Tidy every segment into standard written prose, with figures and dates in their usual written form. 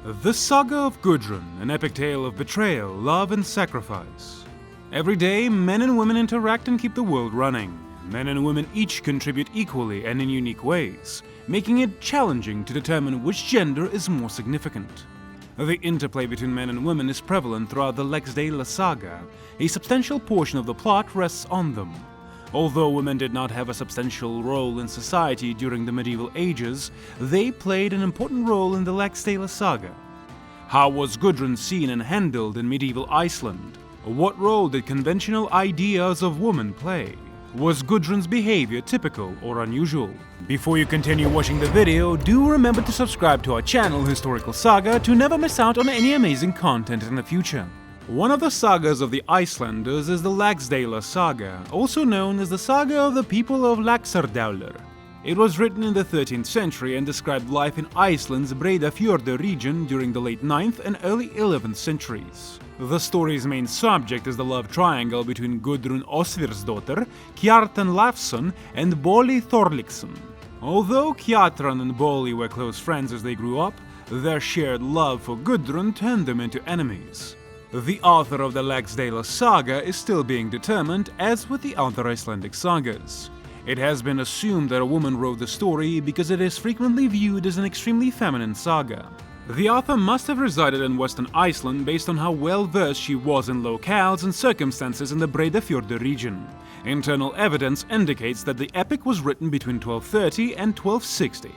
The Saga of Gudrun, an epic tale of betrayal, love, and sacrifice. Every day, men and women interact and keep the world running. Men and women each contribute equally and in unique ways, making it challenging to determine which gender is more significant. The interplay between men and women is prevalent throughout the Laxdæla saga. A substantial portion of the plot rests on them. Although women did not have a substantial role in society during the medieval ages, they played an important role in the Laxdæla saga. How was Gudrun seen and handled in medieval Iceland? What role did conventional ideas of women play? Was Gudrun's behavior typical or unusual? Before you continue watching the video, do remember to subscribe to our channel Historical Saga to never miss out on any amazing content in the future. One of the sagas of the Icelanders is the Laxdæla saga, also known as the Saga of the People of Laxardalr. It was written in the 13th century and described life in Iceland's Breiðafjörður region during the late 9th and early 11th centuries. The story's main subject is the love triangle between Gudrun Osvirsdóttir, Kjartan Lafsson, and Bolli Thorliksson. Although Kjartan and Bolli were close friends as they grew up, their shared love for Gudrun turned them into enemies. The author of the Laxdæla saga is still being determined, as with the other Icelandic sagas. It has been assumed that a woman wrote the story because it is frequently viewed as an extremely feminine saga. The author must have resided in Western Iceland based on how well versed she was in locales and circumstances in the Breiðafjörður region. Internal evidence indicates that the epic was written between 1230 and 1260.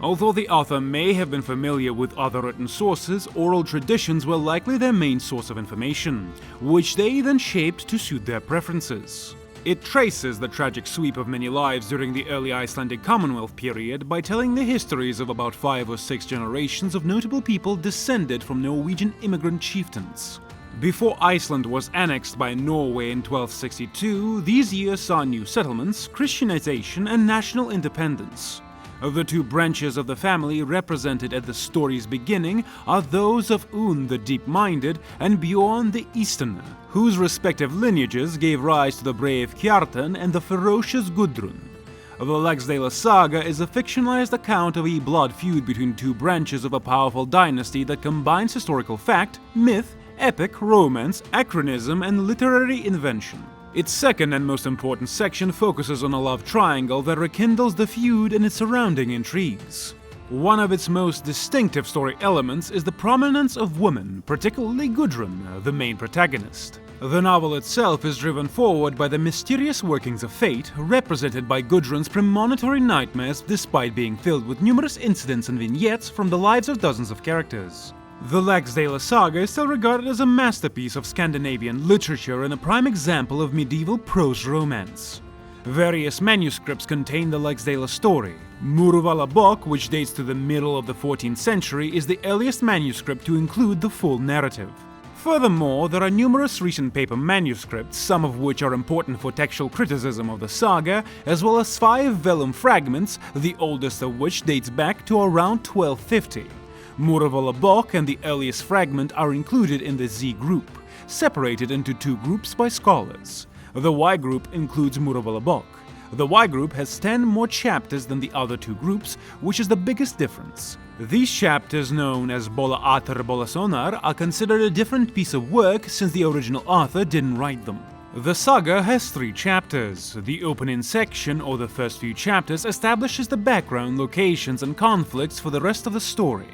Although the author may have been familiar with other written sources, oral traditions were likely their main source of information, which they then shaped to suit their preferences. It traces the tragic sweep of many lives during the early Icelandic Commonwealth period by telling the histories of about 5 or 6 generations of notable people descended from Norwegian immigrant chieftains. Before Iceland was annexed by Norway in 1262, these years saw new settlements, Christianization, and national independence. The two branches of the family represented at the story's beginning are those of Un the Deep-Minded and Bjorn the Easterner, whose respective lineages gave rise to the brave Kjartan and the ferocious Gudrun. The Laxdæla saga is a fictionalized account of a blood feud between two branches of a powerful dynasty that combines historical fact, myth, epic, romance, anachronism, and literary invention. Its second and most important section focuses on a love triangle that rekindles the feud and its surrounding intrigues. One of its most distinctive story elements is the prominence of women, particularly Gudrun, the main protagonist. The novel itself is driven forward by the mysterious workings of fate, represented by Gudrun's premonitory nightmares despite being filled with numerous incidents and vignettes from the lives of dozens of characters. The Laxdæla saga is still regarded as a masterpiece of Scandinavian literature and a prime example of medieval prose romance. Various manuscripts contain the Laxdæla story. Múrvala bók, which dates to the middle of the 14th century, is the earliest manuscript to include the full narrative. Furthermore, there are numerous recent paper manuscripts, some of which are important for textual criticism of the saga, as well as 5 vellum fragments, the oldest of which dates back to around 1250. Múrvala bók and the earliest fragment are included in the Z group, separated into 2 groups by scholars. The Y group includes Múrvala bók. The Y group has 10 more chapters than the other 2 groups, which is the biggest difference. These chapters, known as Bola Atar Bolasonar, are considered a different piece of work since the original author didn't write them. The saga has 3 chapters. The opening section, or the first few chapters, establishes the background, locations, and conflicts for the rest of the story.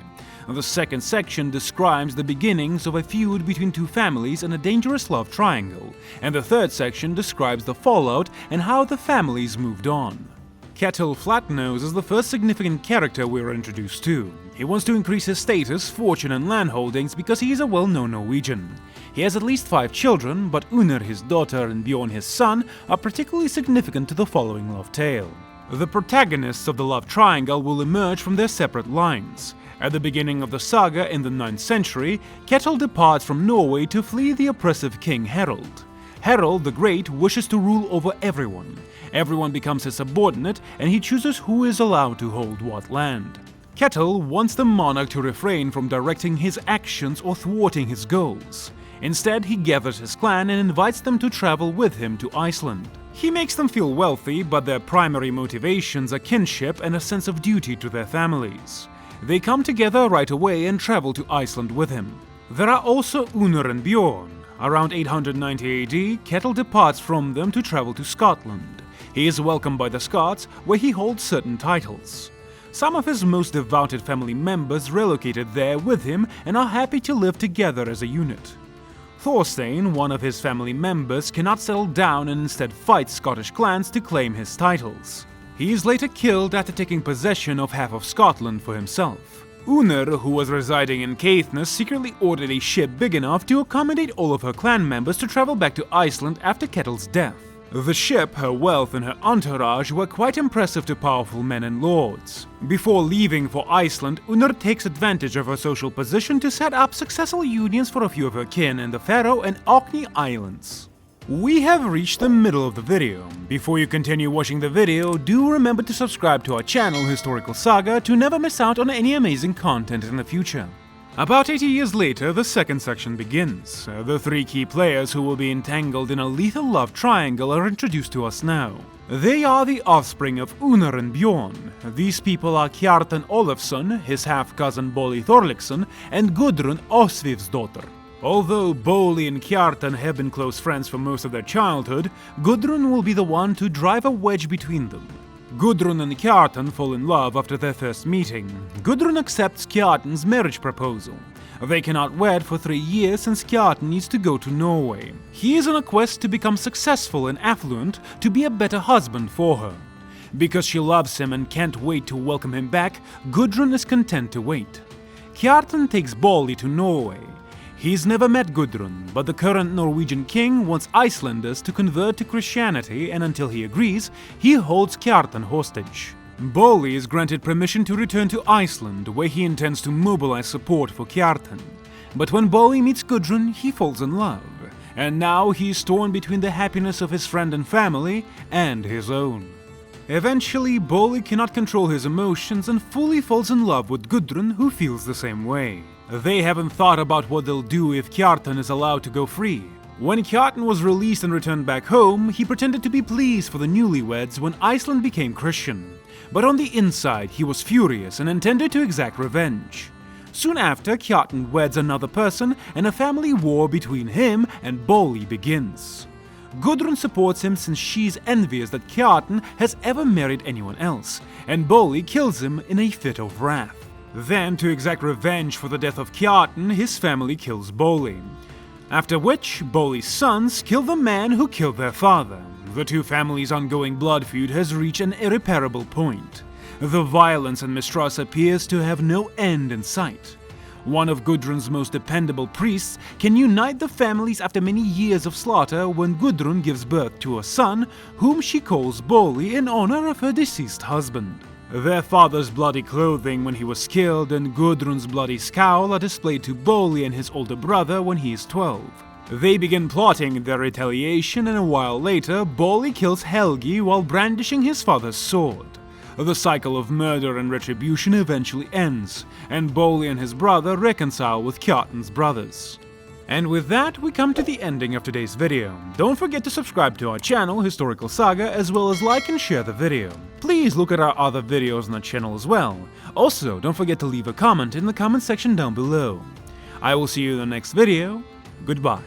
The second section describes the beginnings of a feud between 2 families and a dangerous love triangle, and the third section describes the fallout and how the families moved on. Ketil Flatnose is the first significant character we are introduced to. He wants to increase his status, fortune, and landholdings because he is a well-known Norwegian. He has at least 5 children, but Unnr, his daughter, and Bjorn, his son, are particularly significant to the following love tale. The protagonists of the love triangle will emerge from their separate lines. At the beginning of the saga in the 9th century, Ketil departs from Norway to flee the oppressive King Harald. Harald the Great wishes to rule over everyone. Everyone becomes his subordinate, and he chooses who is allowed to hold what land. Ketil wants the monarch to refrain from directing his actions or thwarting his goals. Instead, he gathers his clan and invites them to travel with him to Iceland. He makes them feel wealthy, but their primary motivations are kinship and a sense of duty to their families. They come together right away and travel to Iceland with him. There are also Unr and Bjorn. Around 890 AD, Ketil departs from them to travel to Scotland. He is welcomed by the Scots, where he holds certain titles. Some of his most devoted family members relocated there with him and are happy to live together as a unit. Thorstein, one of his family members, cannot settle down and instead fights Scottish clans to claim his titles. He is later killed after taking possession of half of Scotland for himself. Unr, who was residing in Caithness, secretly ordered a ship big enough to accommodate all of her clan members to travel back to Iceland after Ketil's death. The ship, her wealth, and her entourage were quite impressive to powerful men and lords. Before leaving for Iceland, Unr takes advantage of her social position to set up successful unions for a few of her kin in the Faroe and Orkney Islands. We have reached the middle of the video. Before you continue watching the video, do remember to subscribe to our channel Historical Saga to never miss out on any amazing content in the future. About 80 years later, the second section begins. The three key players who will be entangled in a lethal love triangle are introduced to us now. They are the offspring of Unr and Bjorn. These people are Kjartan Olafsson, his half-cousin Bolli Thorleksson, and Gudrun Osviv's daughter. Although Bolli and Kjartan have been close friends for most of their childhood, Gudrun will be the one to drive a wedge between them. Gudrun and Kjartan fall in love after their first meeting. Gudrun accepts Kjartan's marriage proposal. They cannot wed for 3 years since Kjartan needs to go to Norway. He is on a quest to become successful and affluent to be a better husband for her. Because she loves him and can't wait to welcome him back, Gudrun is content to wait. Kjartan takes Bolli to Norway. He's never met Gudrun, but the current Norwegian king wants Icelanders to convert to Christianity, and until he agrees, he holds Kjartan hostage. Bolli is granted permission to return to Iceland, where he intends to mobilize support for Kjartan. But when Bolli meets Gudrun, he falls in love, and now he is torn between the happiness of his friend and family and his own. Eventually, Bolli cannot control his emotions and fully falls in love with Gudrun, who feels the same way. They haven't thought about what they'll do if Kjartan is allowed to go free. When Kjartan was released and returned back home, he pretended to be pleased for the newlyweds when Iceland became Christian. But on the inside, he was furious and intended to exact revenge. Soon after, Kjartan weds another person, and a family war between him and Bolli begins. Gudrun supports him since she's envious that Kjartan has ever married anyone else, and Bolli kills him in a fit of wrath. Then, to exact revenge for the death of Kjartan, his family kills Bolli. After which, Bolli's sons kill the man who killed their father. The two families' ongoing blood feud has reached an irreparable point. The violence and mistrust appears to have no end in sight. One of Gudrun's most dependable priests can unite the families after many years of slaughter when Gudrun gives birth to a son, whom she calls Bolli in honor of her deceased husband. Their father's bloody clothing when he was killed and Gudrun's bloody scowl are displayed to Bolli and his older brother when he is 12. They begin plotting their retaliation, and a while later, Bolli kills Helgi while brandishing his father's sword. The cycle of murder and retribution eventually ends, and Bolli and his brother reconcile with Kjartan's brothers. And with that, we come to the ending of today's video. Don't forget to subscribe to our channel, Historical Saga, as well as like and share the video. Please look at our other videos on the channel as well. Also, don't forget to leave a comment in the comment section down below. I will see you in the next video. Goodbye.